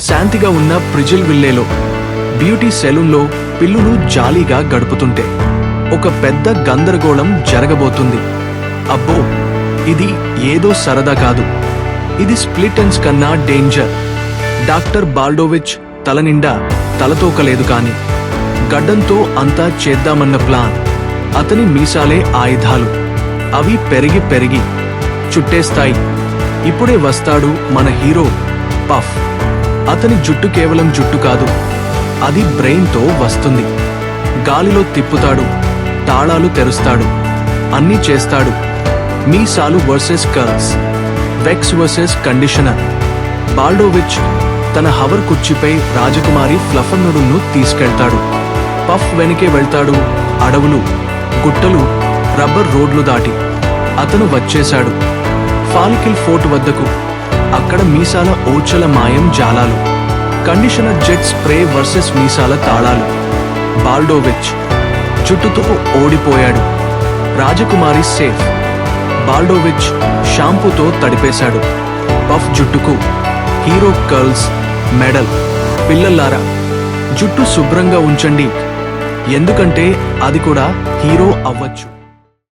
శాంతిగా ఉన్న ప్రిజిల్ విల్లేలో బ్యూటీ సెలూన్లో పిల్లులు జాలీగా గడుపుతుంటే ఒక పెద్ద గందరగోళం జరగబోతుంది. అబ్బో, ఇది ఏదో సరదా కాదు, ఇది స్ప్లిటెన్స్ కన్నా డేంజర్. డాక్టర్ బాల్డోవిచ్ తలనిండా తలతోకలేదు కాని గడ్డంతో అంతా చేద్దామన్న ప్లాన్. అతని మీసాలే ఆయుధాలు. అవి పెరిగి పెరిగి చుట్టేస్తాయి. ఇప్పుడే వస్తాడు మన హీరో పఫ్. అతని జుట్టు కేవలం జుట్టు కాదు, అది బ్రెయిన్తో వస్తుంది. గాలిలో తిప్పుతాడు, తాళాలు తెరుస్తాడు, అన్నీ చేస్తాడు. మీసాలు versus curls, wax versus conditioner. Baldovich తన హవర్ కుర్చీపై రాజకుమారి ఫ్లఫర్నుడును తీసుకెళ్తాడు. పఫ్ వెనకే వెళ్తాడు. అడవులు, గుట్టలు, రబ్బర్ రోడ్లు దాటి అతను వచ్చేశాడు ఫాల్కిల్ ఫోర్ట్ వద్దకు. అక్కడ మీసాల ఓచల మాయం జాలాలు, కండిషనర్ జెట్ స్ప్రే వర్సెస్ మీసాల తాళాలు. బాల్డోవిచ్ జుట్టుతో ఓడిపోయాడు. రాజకుమారి సేఫ్. బాల్డోవిచ్ షాంపూతో తడిపేశాడు. పఫ్ జుట్టుకు హీరో కర్ల్స్ మెడల్. పిల్లల్లారా, జుట్టు శుభ్రంగా ఉంచండి, ఎందుకంటే అది కూడా హీరో అవ్వచ్చు.